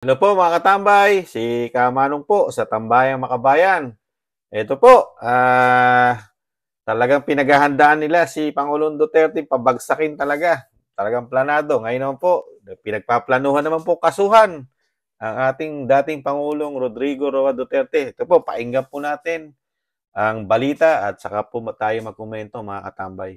Hello po mga katambay, si Kamanong po sa Tambayang Makabayan. Ito po, talagang pinaghahandaan nila si Pangulong Duterte pabagsakin talaga. Talagang planado. Ngayon naman po, pinagpaplanuhan naman po kasuhan ang ating dating Pangulong Rodrigo Roa Duterte. Ito po, painggan po natin ang balita at saka po tayo magkomento mga katambay.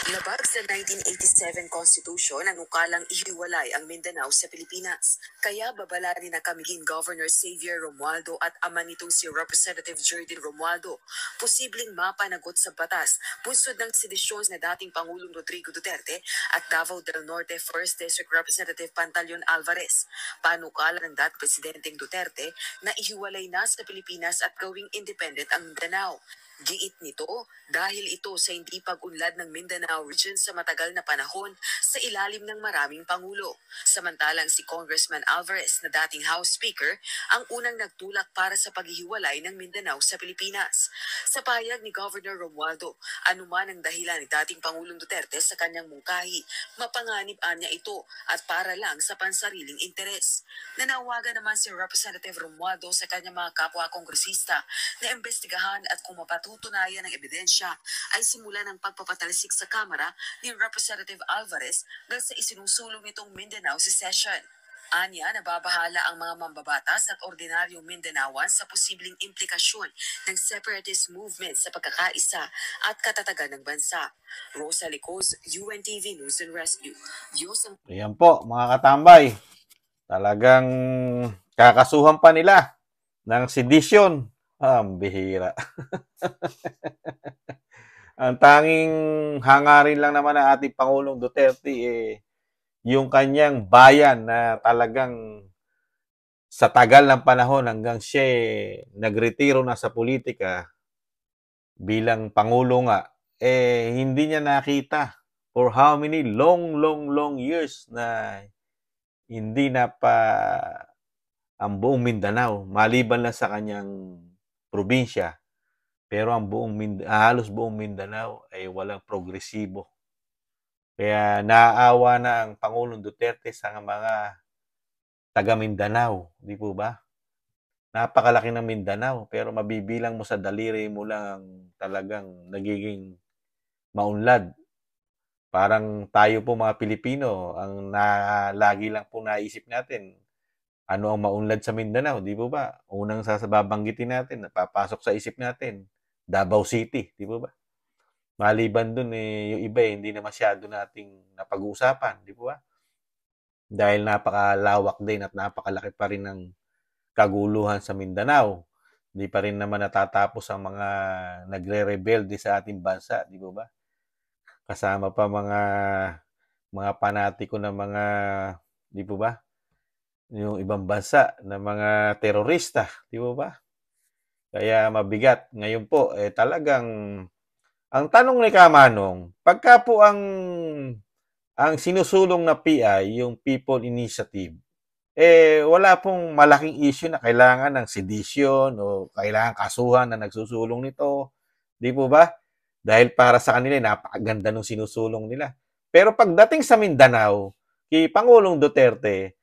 Labag sa 1987 Constitution ang ukalang ihiwalay ang Mindanao sa Pilipinas. Kaya babala rin na kamiging Governor Xavier Romualdo at ama nitong si Representative Jerdin Romualdo, posibleng mapanagot sa batas bunsod ng sedisyon na dating Pangulong Rodrigo Duterte at Davao del Norte 1st District Representative Pantaleon Alvarez. Panukala ng dating Presidenteng Duterte na ihiwalay na sa Pilipinas at gawing independent ang Mindanao. Giit nito dahil ito sa hindi pag-unlad ng Mindanao region sa matagal na panahon sa ilalim ng maraming pangulo. Samantalang si Congressman Alvarez na dating House Speaker ang unang nagtulak para sa paghihiwalay ng Mindanao sa Pilipinas. Sa payag ni Governor Romualdo, anuman ang dahilan ni dating Pangulong Duterte sa kanyang mungkahi, mapanganib-an niya ito at para lang sa pansariling interes. Nanawagan naman si Representative Romualdo sa kanyang mga kapwa-kongresista na imbestigahan at kung mapatutunayan ng ebidensya ay simula ng pagpapatalsik sa Kamara ni Representative Alvarez dahil sa isinusulong nitong Mindanao Secession. Anya, nababahala ang mga mambabatas at ordinaryong Mindanaoan sa posibleng implikasyon ng separatist movement sa pagkakaisa at katatagan ng bansa. Rosa Licoz, UNTV News and Rescue. Diyos ang... Ayan po mga katambay, talagang kakasuhan pa nila ng sedisyon. Ang bihira. Ang tanging hangarin lang naman ng ating Pangulong Duterte yung kanyang bayan na talagang sa tagal ng panahon hanggang siya nagretiro na sa politika bilang Pangulo nga, hindi niya nakita for how many long years na hindi na pa ang buong Mindanao, maliban lang sa kanyang probinsya. Pero ang halos buong Mindanao ay walang progresibo. Kaya naaawa na ang Pangulong Duterte sa mga taga Mindanao, di po ba? Napakalaki ng Mindanao, pero mabibilang mo sa daliri mo lang ang talagang nagiging maunlad. Parang tayo po mga Pilipino, lagi lang po naisip natin, ano ang maunlad sa Mindanao, di po ba? Unang babanggitin natin, napapasok sa isip natin, Davao City, di po ba? Maliban dun, yung iba hindi na masyado nating napag-uusapan, di po ba? Dahil napakalawak din at napakalaki pa rin ng kaguluhan sa Mindanao. Hindi pa rin naman natatapos ang mga nagre-rebelde sa ating bansa, di po ba? Kasama pa mga panatiko na mga, di po ba? Yung ibang bansa na mga terorista, di po ba? Kaya mabigat. Ngayon po, talagang ang tanong ni Kamanong, pagka po ang sinusulong na PI, yung People Initiative, wala pong malaking issue na kailangan ng sedition o kailangan kasuhan na nagsusulong nito. Di po ba? Dahil para sa kanila, napakaganda ng sinusulong nila. Pero pagdating sa Mindanao, kay Pangulong Duterte,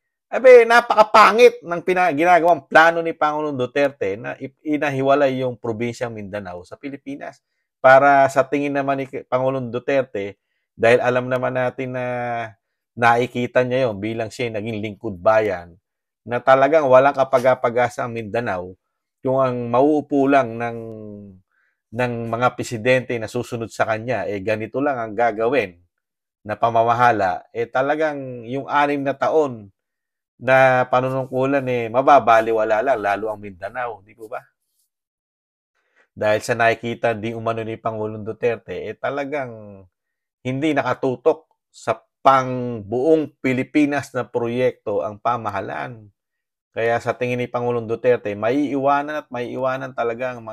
napakapangit ng ginagawang plano ni Pangulong Duterte na inahiwalay yung probinsyang Mindanao sa Pilipinas. Para sa tingin naman ni Pangulong Duterte, dahil alam naman natin na nakikita niya yon bilang siya naging lingkod bayan, na talagang walang kapag-apag-asa ang Mindanao, yung ang mauupo lang ng mga presidente na susunod sa kanya, ganito lang ang gagawin na pamamahala, talagang yung 6 na taon na panunungkulan, mababaliwala lang, lalo ang Mindanao, di po ba? Dahil sa nakikita di umano ni Pangulong Duterte, talagang hindi nakatutok sa buong Pilipinas na proyekto ang pamahalaan. Kaya sa tingin ni Pangulong Duterte, maiiwanan talaga ang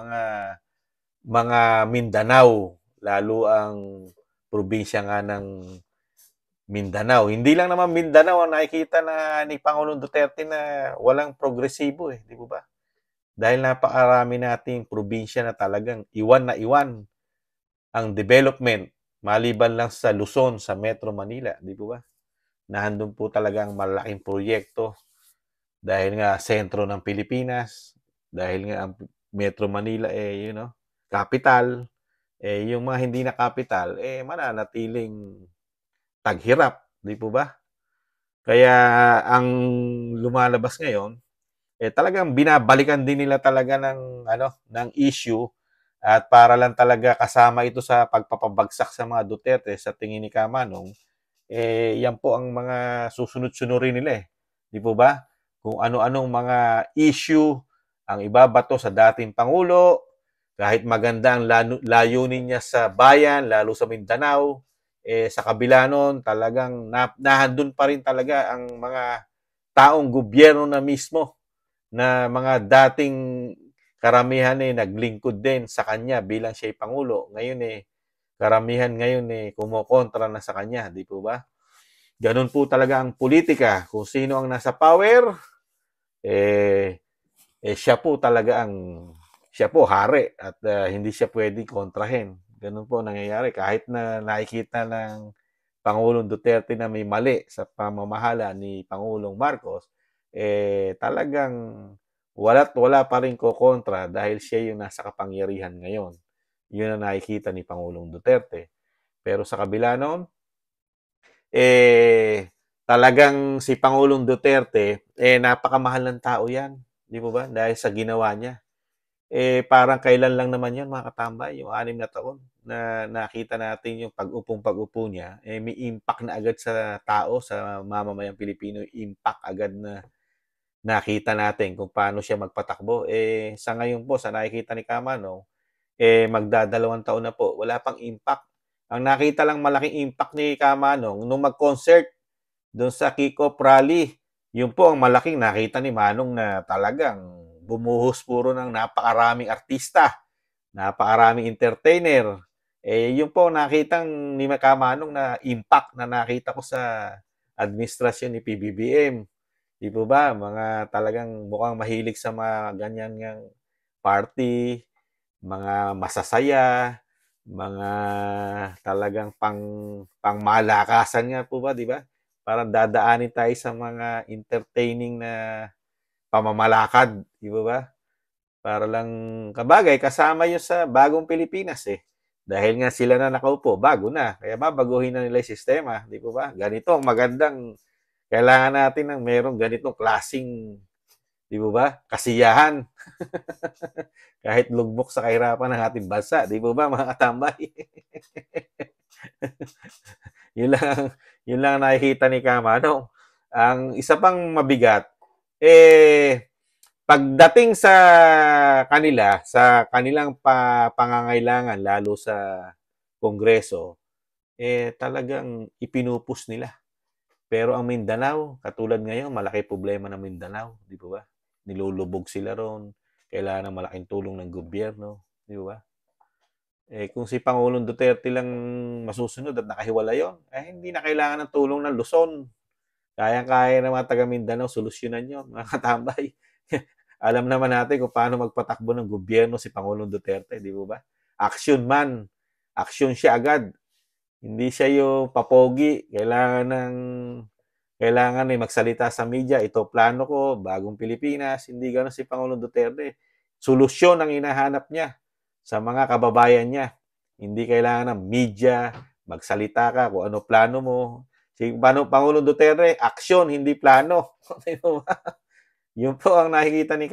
mga Mindanao, lalo ang probinsya nga ng Mindanao. Hindi lang naman Mindanao ang nakikita na ni Pangulong Duterte na walang progresibo, di po ba? Dahil napakarami nating probinsya na talagang iwan na iwan ang development, maliban lang sa Luzon, sa Metro Manila, di po ba? Na handun po talagang malaking proyekto dahil nga sentro ng Pilipinas, dahil nga ang Metro Manila capital, yung mga hindi na capital mananatiling taghirap, di po ba? Kaya ang lumalabas ngayon talagang binabalikan din nila talaga ng issue at para lang talaga kasama ito sa pagpapabagsak sa mga Duterte sa tingin ni Kamanong, yan po ang mga susunod-sunurin nila eh. Di po ba? Kung ano-anong mga issue ang ibabato sa dating Pangulo, kahit maganda ang layunin niya sa bayan, lalo sa Mindanao, sa kabila nun, talagang nahandun pa rin talaga ang mga taong gobyerno na mismo na mga dating karamihan naglingkod din sa kanya bilang siya'y Pangulo. Ngayon karamihan ngayon kumokontra na sa kanya, di po ba? Ganun po talaga ang politika. Kung sino ang nasa power, siya po hari at hindi siya pwede kontrahin. Ganun po nangyayari. Kahit na nakikita ng Pangulong Duterte na may mali sa pamamahala ni Pangulong Marcos, talagang wala pa rin kokontra dahil siya yung nasa kapangyarihan ngayon. Yun ang nakikita ni Pangulong Duterte. Pero sa kabila noon, talagang si Pangulong Duterte, napakamahal ng tao yan. Di po ba? Dahil sa ginawa niya. Parang kailan lang naman yan, mga katambay, yung 6 na taon na nakita natin yung pag-upo niya, may impact na agad sa tao, sa mamamayang Pilipino, impact agad na nakita natin kung paano siya magpatakbo. Sa ngayon po, sa nakikita ni Kamano, magdadalawang taon na po, wala pang impact. Ang nakita lang malaking impact ni Kamanong nung mag-concert doon sa kick-off rally, yun po ang malaking nakita ni Manong na talagang bumuhos puro ng napakaraming artista, napakaraming entertainer. Yun po nakitang ni Kamanong na impact na nakita ko sa administrasyon ni PBBM. Di po ba? Mga talagang mukhang mahilig sa mga ganyan ngang party, mga masasaya, mga talagang pangmalakasan nga po ba, di ba? Parang dadaanin tayo sa mga entertaining na pamamalakad, di ba ba? Para lang kabagay kasama yun sa bagong Pilipinas eh. Dahil nga sila na nakaupo, bago na. Kaya babaguhin na nila yung sistema, di po ba? Ganito ang magandang kailangan natin ng merong ganitong klasing, di ba ba? Kasiyahan. Kahit lugmok sa kahirapan ng ating bansa, di ba ba mga katambay? yun lang, yun lang nakikita ni Kamano. Ang isa pang mabigat, pagdating sa kanila, sa kanilang pangangailangan, lalo sa Kongreso, talagang ipinupus nila. Pero ang Mindanao, katulad ngayon, malaki problema ng Mindanao, di ba? Nilulubog sila ron, kailangan ng malaking tulong ng gobyerno, di ba? Kung si Pangulong Duterte lang masusunod at nakahiwala yon, hindi na kailangan ng tulong ng Luzon. Kaya-kaya ng mga taga Mindanao, solusyonan yon, mga katambay. Alam naman natin kung paano magpatakbo ng gobyerno si Pangulong Duterte, di ba? Action man. Action siya agad. Hindi siya yung papogi. Kailangan magsalita sa media. Ito plano ko, bagong Pilipinas. Hindi gano'n si Pangulong Duterte. Solusyon ang hinahanap niya sa mga kababayan niya. Hindi kailangan ng media, magsalita ka kung ano plano mo. Si Pangulong Duterte, action, hindi plano. Yun po ang nakikita ni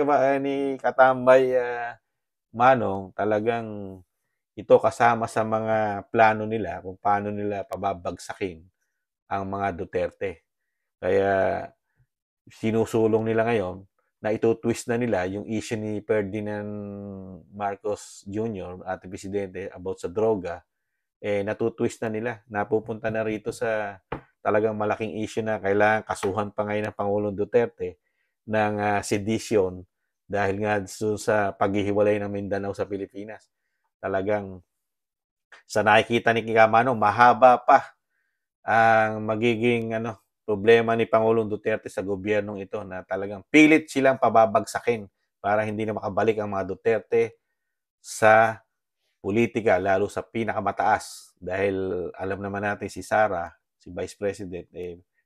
Katambay Manong, talagang ito kasama sa mga plano nila kung paano nila pababagsakin ang mga Duterte. Kaya sinusulong nila ngayon na ito-twist na nila yung issue ni Ferdinand Marcos Jr., ating presidente, about sa droga, natutwist na nila. Napupunta na rito sa talagang malaking issue na kailangan kasuhan pa ngayon ng Pangulong Duterte ng sedition dahil nga sa paghihiwalay ng Mindanao sa Pilipinas. Talagang sa nakikita ni Kamano, mahaba pa ang magiging problema ni Pangulong Duterte sa gobyernong ito na talagang pilit silang pababagsakin para hindi na makabalik ang mga Duterte sa politika, lalo sa pinakamataas. Dahil alam naman natin si Sara, si Vice President,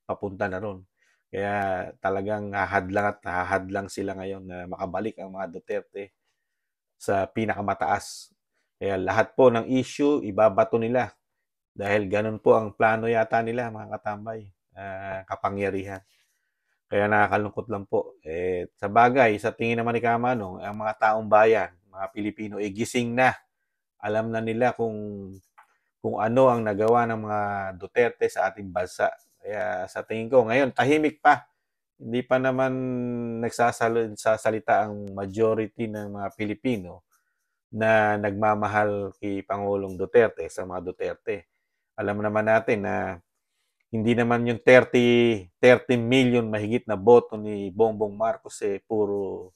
papunta na ron. Kaya talagang hahadlang at hahadlang sila ngayon na makabalik ang mga Duterte sa pinakamataas. Kaya lahat po ng issue, ibabato nila. Dahil ganun po ang plano yata nila, mga katambay, kapangyarihan. Kaya nakakalungkot lang po. Sa bagay, sa tingin naman ni Kamanong, ang mga taong bayan, mga Pilipino, gising na. Alam na nila kung ano ang nagawa ng mga Duterte sa ating bansa. Kaya sa tingin ko, ngayon, tahimik pa. Hindi pa naman nagsasalita ang majority ng mga Pilipino na nagmamahal kay Pangulong Duterte sa mga Duterte. Alam naman natin na hindi naman yung 30 million mahigit na boto ni Bongbong Marcos puro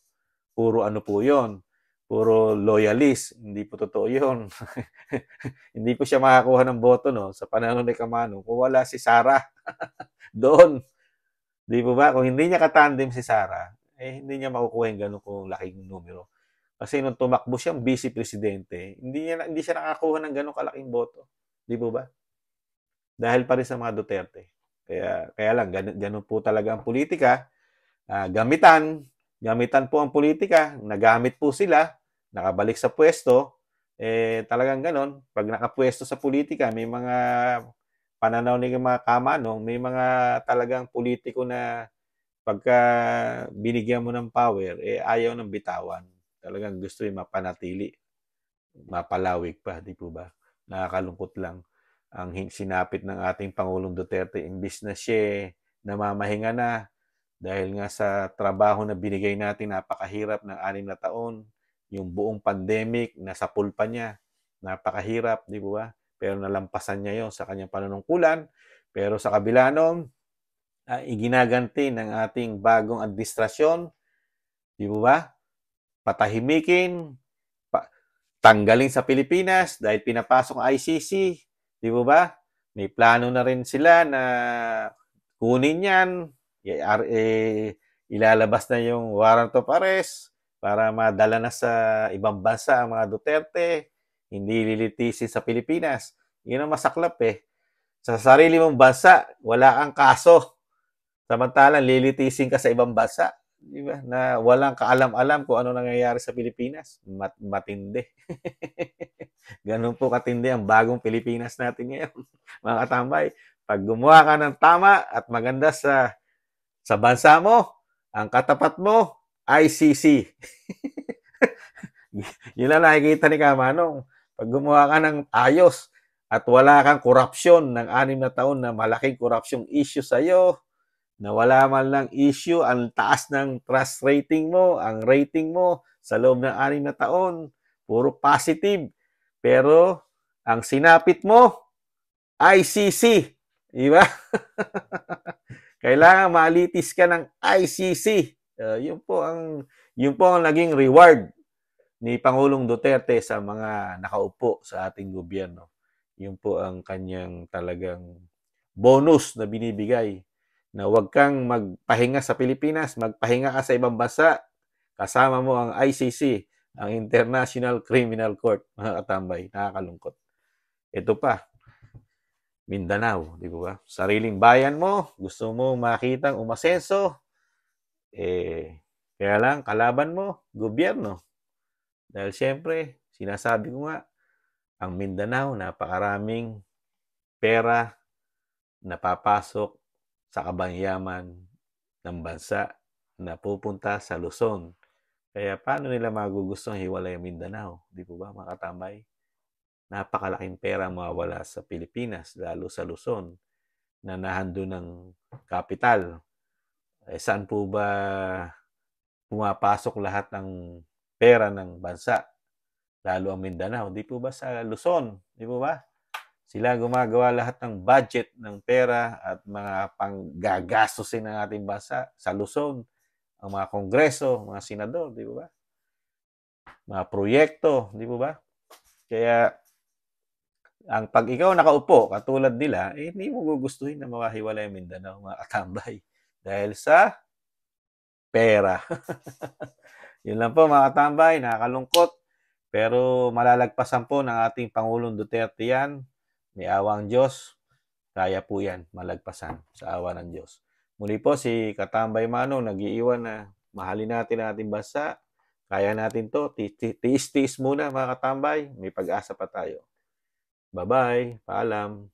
ano po yon, puro loyalist. Hindi po totoo yon. Hindi po siya makakuha ng boto no sa panahon ni Kamano kung wala si Sara doon. Di po ba? Kung hindi niya katandem si Sara, hindi niya makukuha yung ganun kung laking numero. Kasi nung tumakbo siyang vice presidente, hindi siya nakakuha ng ganun kalaking boto. Di po ba? Dahil pa rin sa mga Duterte. Kaya lang, ganun po talaga ang politika. Gamitan po ang politika. Nagamit po sila, nakabalik sa pwesto. Talagang ganun. Pag nakapwesto sa politika, may mga pananaw ni mga Kamanong, may mga talagang politiko na pagka binigyan mo ng power, ayaw ng bitawan. Talagang gusto yung mapanatili, mapalawig pa, di po ba? Nakakalungkot lang ang sinapit ng ating Pangulong Duterte imbis na siya namamahinga na dahil nga sa trabaho na binigay natin, napakahirap ng 6 na taon, yung buong pandemic, nasa pulpa niya, napakahirap, di ba? Pero nalampasan niya yon sa kanyang panunungkulan. Pero sa kabila nun, iginaganti ng ating bagong administrasyon, di ba? Patahimikin, tanggalin sa Pilipinas dahil pinapasok ang ICC, di ba? May plano na rin sila na kunin yan, ilalabas na yung warrant of arrest para madala na sa ibang bansa ang mga Duterte, hindi lilitisin sa Pilipinas. Yun ang masaklap eh. Sa sarili mong bansa, wala kang kaso. Samantalang lilitisin ka sa ibang bansa. Di ba? Na walang kaalam-alam kung ano nangyayari sa Pilipinas. Matindi. Ganun po katindi ang bagong Pilipinas natin ngayon. Mga katambay, pag gumawa ka ng tama at maganda sa bansa mo, ang katapat mo, ICC. Yun lang nakikita ni Kamanong. Pag gumawa ka ng ayos at wala kang korupsyon ng 6 na taon na malaking korupsyong issue sa'yo, na wala man lang issue, ang taas ng trust rating mo, ang rating mo sa loob ng 6 na taon, puro positive. Pero ang sinapit mo, ICC. Di ba? Kailangan malitis ka ng ICC. Yun po ang naging reward ni Pangulong Duterte sa mga nakaupo sa ating gobyerno. Yun po ang kanyang talagang bonus na binibigay na huwag kang magpahinga sa Pilipinas, magpahinga ka sa ibang bansa, kasama mo ang ICC, ang International Criminal Court, mga katambay. Nakakalungkot. Ito pa, Mindanao, di ba? Sariling bayan mo, gusto mo makitang umasenso, kaya lang, kalaban mo, gobyerno. Dahil siyempre, sinasabi ko nga, ang Mindanao, napakaraming pera na papasok sa kabanyaman ng bansa na pupunta sa Luzon. Kaya paano nila magugustuhan hiwalay ang Mindanao? Di po ba, mga katambay? Napakalaking pera mawawala sa Pilipinas, lalo sa Luzon, na nahando ng kapital. Saan po ba pumapasok lahat ng pera ng bansa? Lalo ang Mindanao. Di po ba sa Luzon? Di po ba? Sila gumagawa lahat ng budget ng pera at mga panggagastusin ng ating bansa sa Luzon. Ang mga kongreso, mga senador, di ba? Mga proyekto, di ba? Kaya pag ikaw nakaupo, katulad nila, hindi mo gugustuhin na mawahiwalay ang Mindanao, mga katambay. Dahil sa pera. Yun lang po, mga katambay, nakakalungkot. Pero malalagpasan po ng ating Pangulong Duterte yan. May awang Diyos. Kaya po yan, malagpasan sa awa ng Diyos. Muli po si Katambay Manong nag-iiwan na mahalin natin ang ating bansa. Kaya natin to. Tiis-tiis muna mga katambay. May pag-asa pa tayo. Bye-bye. Paalam.